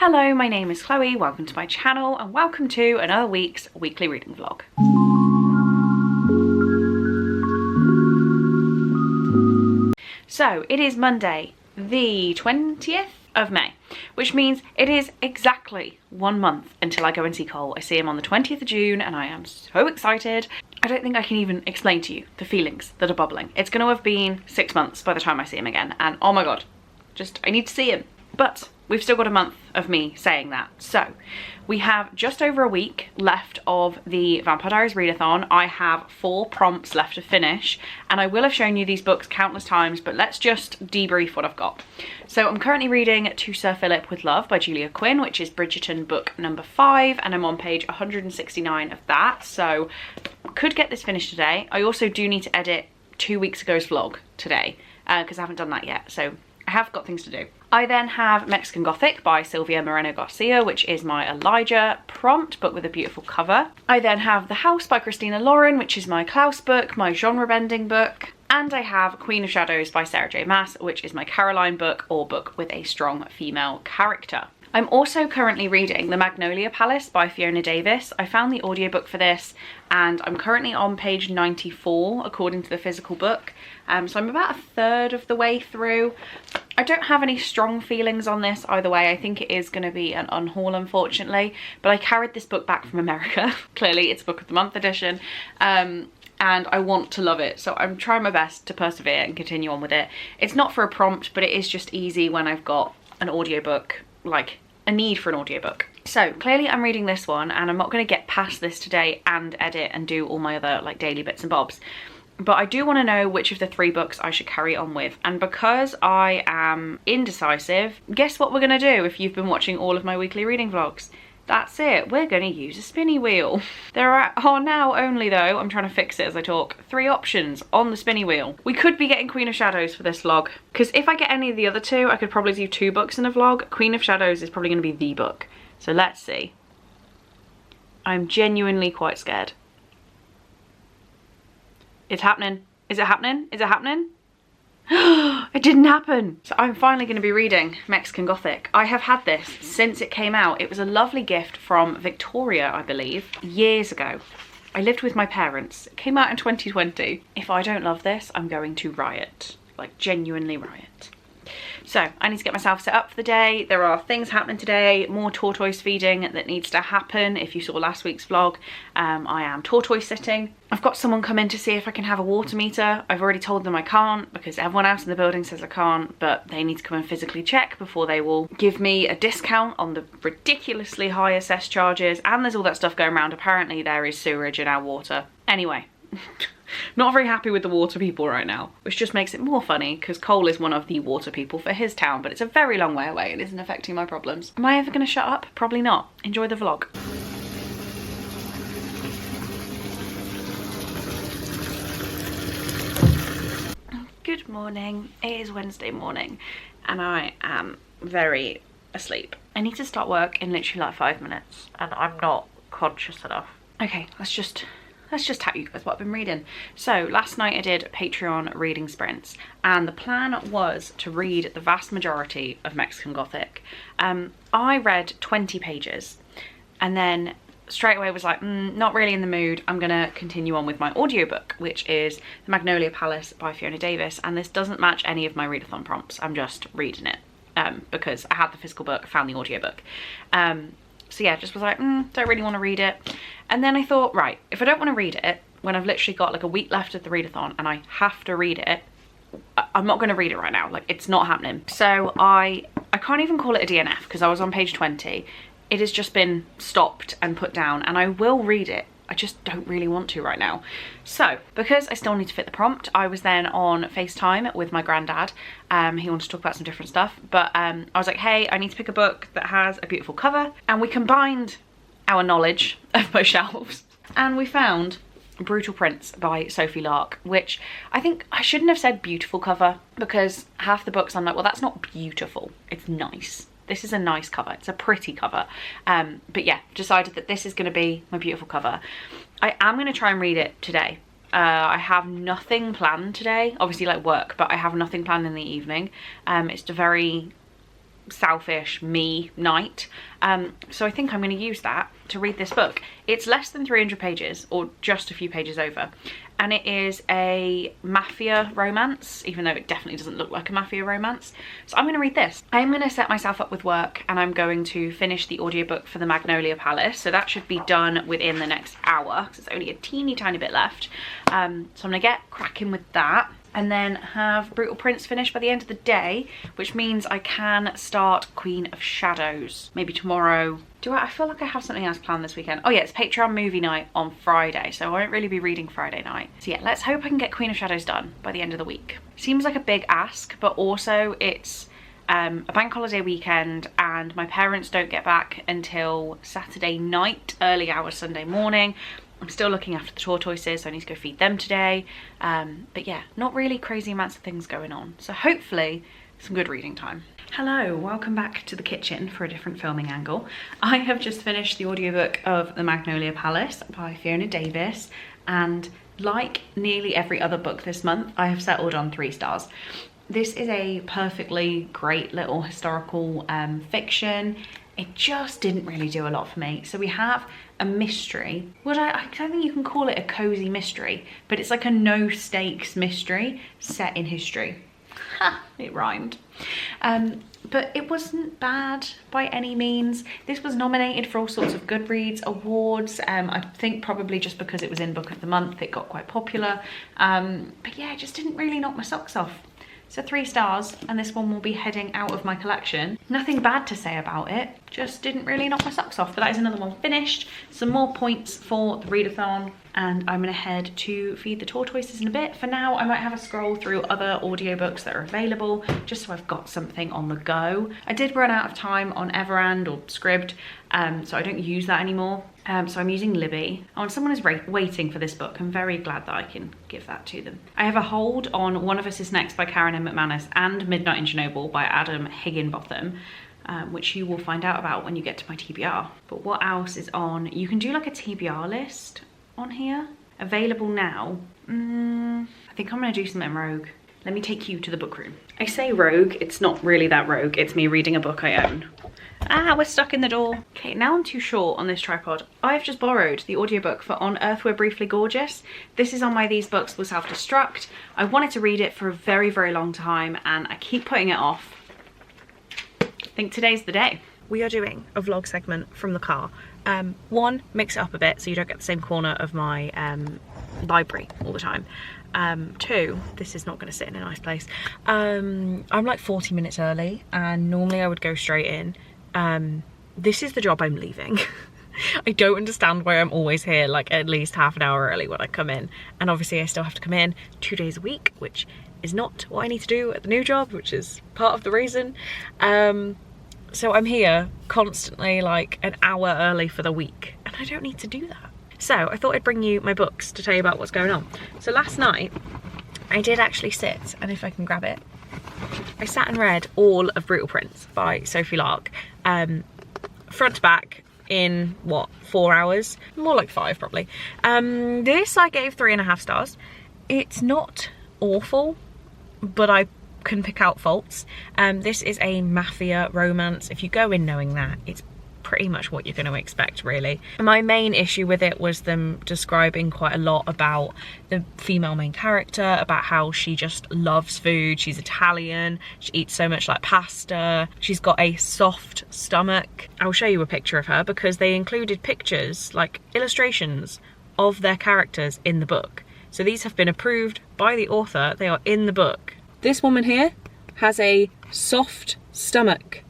Hello, my name is Chloe, welcome to my channel and welcome to another week's weekly reading vlog. So it is Monday, the 20th of May, which means it is exactly 1 month until I go and see Cole. I see him on the 20th of June and I am so excited. I don't think I can even explain to you the feelings that are bubbling. It's going to have been 6 months by the time I see him again and oh my god, I need to see him. But we've still got a month of me saying that. So we have just over a week left of the Vampire Diaries Readathon. I have 4 prompts left to finish and I will have shown you these books countless times, but let's just debrief what I've got. So I'm currently reading To Sir Philip with Love by Julia Quinn, which is Bridgerton book number 5, and I'm on page 169 of that. So could get this finished today. I also do need to edit 2 weeks ago's vlog today because I haven't done that yet. So I have got things to do. I then have Mexican Gothic by Sylvia Moreno Garcia, which is my Elijah prompt, but with a beautiful cover. I then have The House by Christina Lauren, which is my Klaus book, my genre bending book. And I have Queen of Shadows by Sarah J Maas, which is my Caroline book, or book with a strong female character. I'm also currently reading The Magnolia Palace by Fiona Davis. I found the audiobook for this and I'm currently on page 94 according to the physical book. So I'm about a third of the way through. I don't have any strong feelings on this either way. I think it is going to be an unhaul, unfortunately, but I carried this book back from America. Clearly it's Book of the Month edition. And I want to love it, so I'm trying my best to persevere and continue on with it. It's not for a prompt, but it is just easy when I've got an audiobook, like a need for an audiobook. So clearly I'm reading this one and I'm not going to get past this today and edit and do all my other like daily bits and bobs. But I do want to know which of the 3 books I should carry on with. And because I am indecisive, guess what we're going to do if you've been watching all of my weekly reading vlogs? That's it, we're going to use a spinny wheel. There are now only though, I'm trying to fix it as I talk, 3 options on the spinny wheel. We could be getting Queen of Shadows for this vlog, because if I get any of the other 2, I could probably do 2 books in a vlog. Queen of Shadows is probably going to be the book. So let's see. I'm genuinely quite scared. It's happening. Is it happening? Is it happening? It didn't happen. So I'm finally going to be reading Mexican Gothic. I have had this since it came out. It was a lovely gift from Victoria, I believe, years ago. I lived with my parents. It came out in 2020. If I don't love this, I'm going to riot. Like, genuinely riot. So I need to get myself set up for the day. There are things happening today, more tortoise feeding that needs to happen. If you saw last week's vlog, I am tortoise sitting. I've got someone come in to see if I can have a water meter. I've already told them I can't because everyone else in the building says I can't, but they need to come and physically check before they will give me a discount on the ridiculously high assessed charges. And there's all that stuff going around. Apparently there is sewerage in our water. Anyway. Not very happy with the water people right now, which just makes it more funny because Cole is one of the water people for his town, but it's a very long way away and isn't affecting my problems. Am I ever going to shut up? Probably not. Enjoy the vlog. Good morning. It is Wednesday morning and I am very asleep. I need to start work in literally like 5 minutes and I'm not conscious enough. Okay, let's just tell you guys what I've been reading. So last night I did Patreon reading sprints and the plan was to read the vast majority of Mexican Gothic. I read 20 pages and then straight away was like, not really in the mood. I'm gonna continue on with my audiobook, which is The Magnolia Palace by Fiona Davis, and this doesn't match any of my readathon prompts. I'm just reading it because I had the physical book, found the audiobook. So yeah, just was like, don't really want to read it. And then I thought, right, if I don't want to read it, when I've literally got like a week left of the readathon and I have to read it, I'm not going to read it right now. Like, it's not happening. So I can't even call it a DNF because I was on page 20. It has just been stopped and put down and I will read it. I just don't really want to right now. So because I still need to fit the prompt, I was then on FaceTime with my granddad. He wanted to talk about some different stuff, but I was like, hey, I need to pick a book that has a beautiful cover. And we combined our knowledge of both shelves and we found Brutal Prince by Sophie Lark, which I think I shouldn't have said beautiful cover because half the books I'm like, well, that's not beautiful, it's nice. This is a nice cover. It's a pretty cover. But yeah, decided that this is going to be my beautiful cover. I am going to try and read it today. I have nothing planned today, obviously like work, but I have nothing planned in the evening. It's a very selfish me night. So I think I'm going to use that to read this book. It's less than 300 pages, or just a few pages over, and it is a mafia romance, even though it definitely doesn't look like a mafia romance. So I'm going to read this. I'm going to set myself up with work, and I'm going to finish the audiobook for the Magnolia Palace, so that should be done within the next hour, because it's only a teeny tiny bit left. So I'm going to get cracking with that, and then have Brutal Prince finished by the end of the day, which means I can start Queen of Shadows maybe tomorrow. I feel like I have something else planned this weekend. Oh yeah, it's Patreon movie night on Friday, so I won't really be reading Friday night. So yeah, let's hope I can get Queen of Shadows done by the end of the week. Seems like a big ask, but also it's a bank holiday weekend, and my parents don't get back until Saturday night, early hours Sunday morning. I'm still looking after the tortoises, so I need to go feed them today. But yeah, not really crazy amounts of things going on. So hopefully some good reading time. Hello, welcome back to the kitchen for a different filming angle. I have just finished the audiobook of The Magnolia Palace by Fiona Davis, and like nearly every other book this month, I have settled on 3 stars. This is a perfectly great little historical fiction. It just didn't really do a lot for me. So we have a mystery. I don't think you can call it a cozy mystery, but it's like a no stakes mystery set in history. Ha, it rhymed. But it wasn't bad by any means. This was nominated for all sorts of Goodreads awards. I think probably just because it was in Book of the Month, it got quite popular. But yeah, it just didn't really knock my socks off. So 3 stars, and this one will be heading out of my collection. Nothing bad to say about it, just didn't really knock my socks off, but that is another one finished. Some more points for the readathon, and I'm gonna head to feed the tortoises in a bit. For now, I might have a scroll through other audiobooks that are available, just so I've got something on the go. I did run out of time on Everand or Scribd, so I don't use that anymore. So I'm using Libby. Oh, and someone is waiting for this book. I'm very glad that I can give that to them. I have a hold on One of Us Is Next by Karen M. McManus and Midnight in Chernobyl by Adam Higginbotham, which you will find out about when you get to my TBR. But what else is on? You can do like a TBR list on here. Available now. I think I'm gonna do something rogue. Let me take you to the book room. I say rogue, it's not really that rogue. It's me reading a book I own. Ah, we're stuck in the door. Okay, now I'm too short on this tripod. I've just borrowed the audiobook for On Earth We're Briefly Gorgeous. This is on my These Books Will Self-Destruct. I wanted to read it for a very, very long time, and I keep putting it off. I think today's the day. We are doing a vlog segment from the car. One, mix it up a bit so you don't get the same corner of my library all the time. 2, this is not going to sit in a nice place. I'm like 40 minutes early, and normally I would go straight in. This is the job I'm leaving. I don't understand why I'm always here like at least half an hour early when I come in, and obviously I still have to come in 2 days a week, which is not what I need to do at the new job, which is part of the reason. So I'm here constantly like an hour early for the week, and I don't need to do that. So I thought I'd bring you my books to tell you about what's going on. So last night I did actually sit, and if I can grab it, I sat and read all of Brutal Prince by Sophie Lark, front to back in what, 4 hours? More like 5 probably. This I gave 3.5 stars. It's not awful, but I can pick out faults. This is a mafia romance. If you go in knowing that, it's pretty much what you're going to expect, really. My main issue with it was them describing quite a lot about the female main character, about how she just loves food. She's Italian, she eats so much like pasta, she's got a soft stomach. I'll show you a picture of her because they included pictures, like illustrations of their characters in the book. So these have been approved by the author, they are in the book. This woman here has a soft stomach.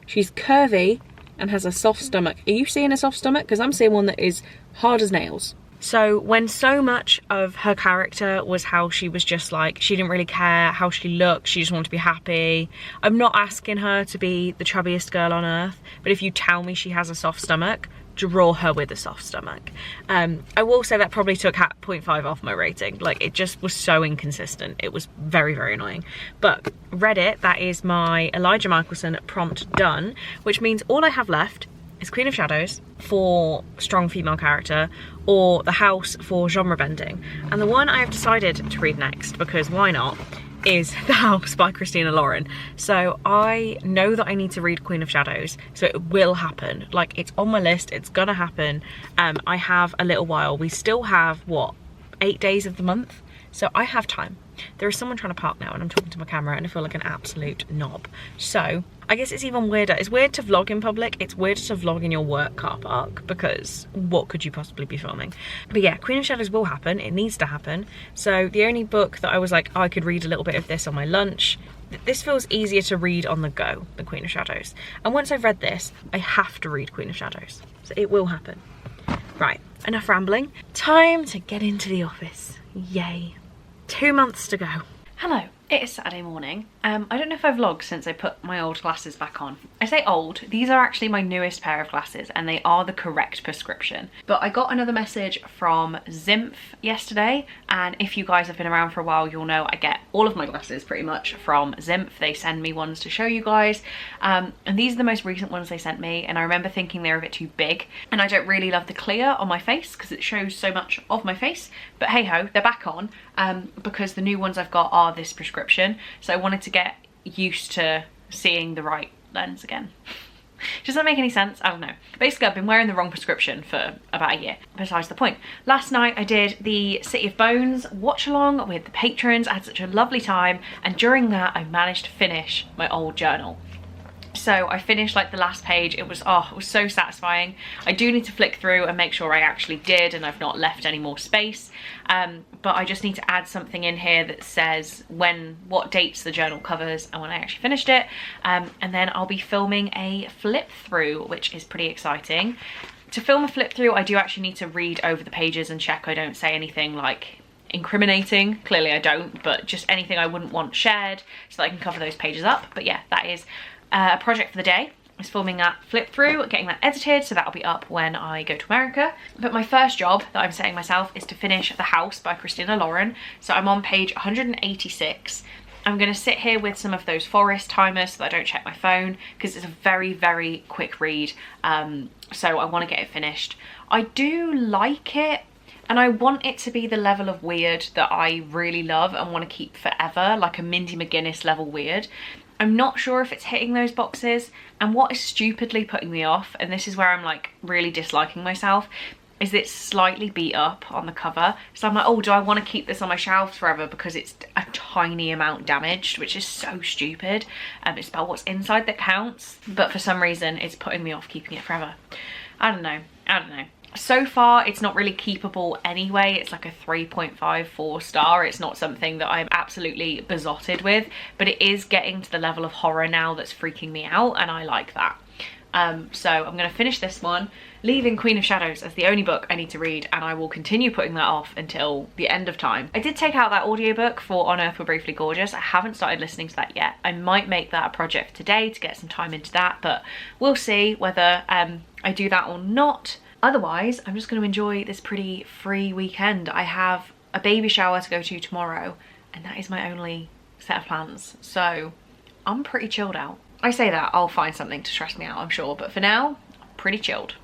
She's curvy and has a soft stomach. Are you seeing a soft stomach? Because I'm seeing one that is hard as nails. So when so much of her character was how she was just like, she didn't really care how she looked, she just wanted to be happy. I'm not asking her to be the chubbiest girl on earth, but if you tell me she has a soft stomach, draw her with a soft stomach. I will say that probably took 0.5 off my rating. Like, it just was so inconsistent. It was very, very annoying. But read it, that is my Elijah Michelson prompt done, which means all I have left is Queen of Shadows for strong female character, or The House for genre bending. And the one I have decided to read next, because why not, is The House by Christina Lauren. So I know that I need to read Queen of Shadows, so it will happen. Like, it's on my list, it's gonna happen. I have a little while. We still have, what, 8 days of the month? So I have time. There is someone trying to park now and I'm talking to my camera and I feel like an absolute knob. So I guess it's even weirder. It's weird to vlog in public. It's weird to vlog in your work car park, because what could you possibly be filming? But yeah, Queen of Shadows will happen. It needs to happen. So the only book that I was like, oh, I could read a little bit of this on my lunch. This feels easier to read on the go than Queen of Shadows. And once I've read this, I have to read Queen of Shadows. So it will happen. Right, enough rambling. Time to get into the office. Yay. 2 months to go. Hello, it is Saturday morning. I don't know if I've vlogged since I put my old glasses back on. I say old, these are actually my newest pair of glasses and they are the correct prescription. But I got another message from Zimph yesterday, and if you guys have been around for a while, you'll know I get all of my glasses pretty much from Zimph. They send me ones to show you guys. And these are the most recent ones they sent me, and I remember thinking they were a bit too big, and I don't really love the clear on my face because it shows so much of my face. But hey ho, they're back on because the new ones I've got are this prescription. So I wanted to get used to seeing the right lens again. Does that make any sense? I don't know. Basically, I've been wearing the wrong prescription for about a year. Besides the point. Last night I did the City of Bones watch along with the patrons. I had such a lovely time, and during that I managed to finish my old journal. So I finished like the last page. It was so satisfying. I do need to flick through and make sure I actually did and I've not left any more space. But I just need to add something in here that says what dates the journal covers and when I actually finished it. And then I'll be filming a flip through, which is pretty exciting. To film a flip through, I do actually need to read over the pages and check I don't say anything like incriminating. Clearly I don't, but just anything I wouldn't want shared so that I can cover those pages up. But yeah, that is a project for the day. Is filming that flip through, getting that edited, so that'll be up when I go to America. But my first job that I'm setting myself is to finish The House by Christina Lauren. So I'm on page 186. I'm going to sit here with some of those forest timers so that I don't check my phone, because it's a very, very quick read. So I want to get it finished. I do like it, and I want it to be the level of weird that I really love and want to keep forever, like a Mindy McGuinness level weird. I'm not sure if it's hitting those boxes, and what is stupidly putting me off, and this is where I'm like really disliking myself, is it's slightly beat up on the cover. So I'm like, oh, do I want to keep this on my shelves forever because it's a tiny amount damaged, which is so stupid. It's about what's inside that counts, but for some reason it's putting me off keeping it forever. I don't know. So far it's not really keepable anyway. It's like a 3.54 star. It's not something that I'm absolutely besotted with, but it is getting to the level of horror now that's freaking me out, and I like that. So I'm going to finish this one, leaving Queen of Shadows as the only book I need to read, and I will continue putting that off until the end of time. I did take out that audiobook for On Earth We're Briefly Gorgeous. I haven't started listening to that yet. I might make that a project today to get some time into that, but we'll see whether I do that or not. Otherwise, I'm just going to enjoy this pretty free weekend. I have a baby shower to go to tomorrow, and that is my only set of plans. So I'm pretty chilled out. I say that, I'll find something to stress me out, I'm sure, but for now, I'm pretty chilled.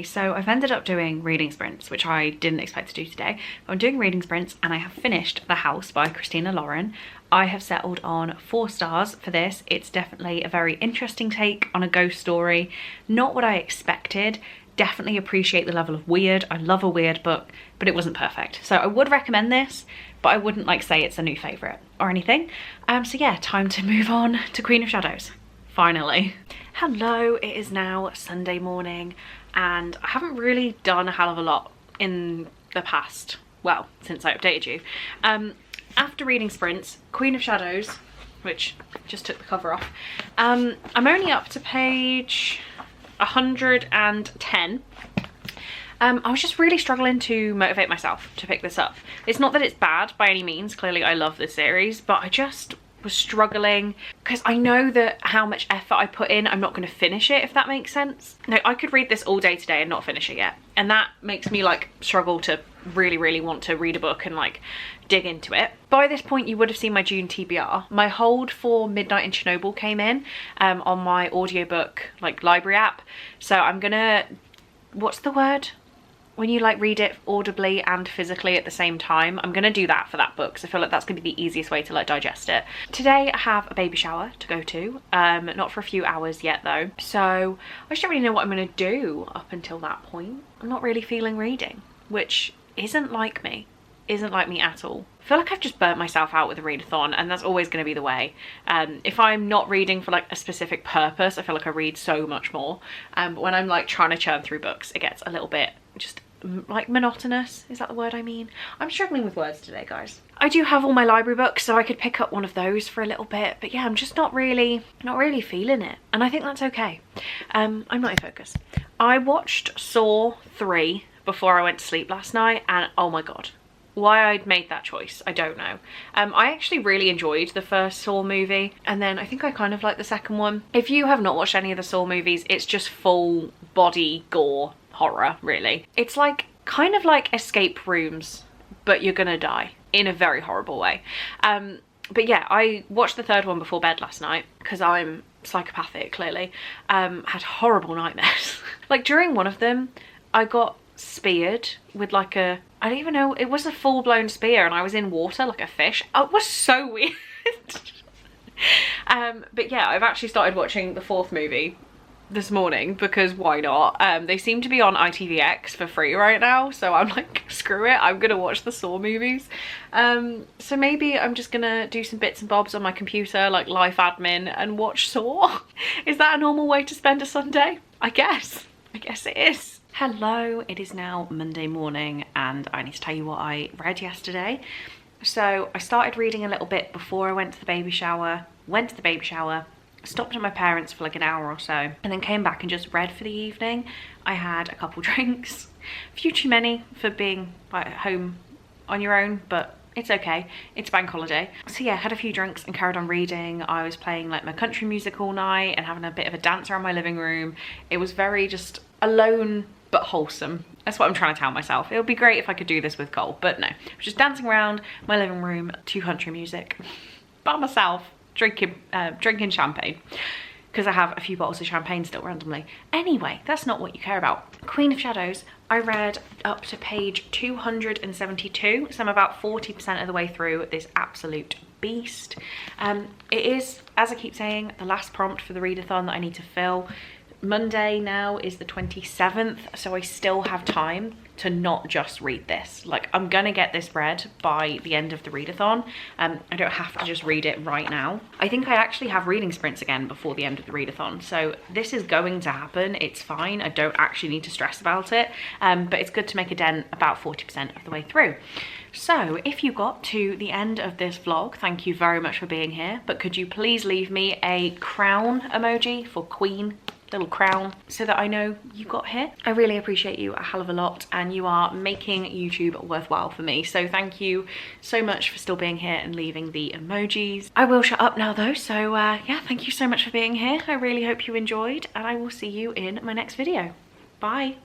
Okay, so I've ended up doing reading sprints, which I didn't expect to do today. I'm doing reading sprints and I have finished The House by Christina Lauren. I have settled on 4 stars for this. It's definitely a very interesting take on a ghost story. Not what I expected. Definitely appreciate the level of weird. I love a weird book, but it wasn't perfect. So I would recommend this, but I wouldn't like say it's a new favourite or anything. So yeah, time to move on to Queen of Shadows. Finally. Hello, it is now Sunday morning and I haven't really done a hell of a lot in the past, well, since I updated you. After reading sprints, Queen of Shadows, which just took the cover off, I'm only up to page 110. I was just really struggling to motivate myself to pick this up. It's not that it's bad by any means, clearly I love this series, but I just was struggling because I know that how much effort I put in, I'm not going to finish it, if that makes sense. No, I could read this all day today and not finish it yet, and that makes me like struggle to really want to read a book and like dig into it. By this point you would have seen my June TBR. My hold for Midnight in Chernobyl came in on my audiobook like library app, so I'm gonna, what's the word when you like read it audibly and physically at the same time? I'm gonna do that for that book because I feel like that's gonna be the easiest way to like digest it. Today I have a baby shower to go to, not for a few hours yet though, so I just don't really know what I'm gonna do up until that point. I'm not really feeling reading, which isn't like me at all. I feel like I've just burnt myself out with a readathon, and that's always going to be the way. If I'm not reading for like a specific purpose, I feel like I read so much more, but when I'm like trying to churn through books, it gets a little bit just like monotonous. Is that the word I mean? I'm struggling with words today, guys. I do have all my library books, so I could pick up one of those for a little bit, but yeah, I'm just not really feeling it, and I think that's okay. I'm not in focus. I watched Saw 3 before I went to sleep last night, and oh my god, why I'd made that choice, I don't know. I actually really enjoyed the first Saw movie, and then I think I kind of like the second one. If you have not watched any of the Saw movies, it's just full body gore horror, really. It's like kind of like escape rooms, but you're gonna die in a very horrible way. But yeah, I watched the third one before bed last night because I'm psychopathic, clearly. Had horrible nightmares. Like during one of them I got speared with like a, I don't even know, it was a full-blown spear and I was in water like a fish. Oh, it was so weird. But yeah, I've actually started watching the 4th movie this morning because why not? They seem to be on ITVX for free right now, so I'm like, screw it, I'm gonna watch the Saw movies. So maybe I'm just gonna do some bits and bobs on my computer, like life admin, and watch Saw. Is that a normal way to spend a Sunday? I guess it is. Hello, it is now Monday morning and I need to tell you what I read yesterday. So I started reading a little bit before I went to the baby shower, stopped at my parents' for like an hour or so, and then came back and just read for the evening. I had a couple drinks, a few too many for being at home on your own, but it's okay, it's bank holiday. So yeah, had a few drinks and carried on reading. I was playing like my country music all night and having a bit of a dance around my living room. It was very just alone but wholesome. That's what I'm trying to tell myself. It would be great if I could do this with Cole, but no. I was just dancing around my living room to country music by myself, drinking champagne, because I have a few bottles of champagne still randomly. Anyway, that's not what you care about. Queen of Shadows, I read up to page 272, so I'm about 40% of the way through this absolute beast. It is, as I keep saying, the last prompt for the readathon that I need to fill. Monday now is the 27th, so I still have time to not just read this. Like, I'm gonna get this read by the end of the readathon. I don't have to just read it right now. I think I actually have reading sprints again before the end of the readathon, so this is going to happen. It's fine, I don't actually need to stress about it, but it's good to make a dent about 40% of the way through. So if you got to the end of this vlog, thank you very much for being here, but could you please leave me a crown emoji for Queen, little crown, so that I know you got here. I really appreciate you a hell of a lot, and you are making YouTube worthwhile for me, so thank you so much for still being here and leaving the emojis. I will shut up now though, so yeah, thank you so much for being here. I really hope you enjoyed, and I will see you in my next video. Bye.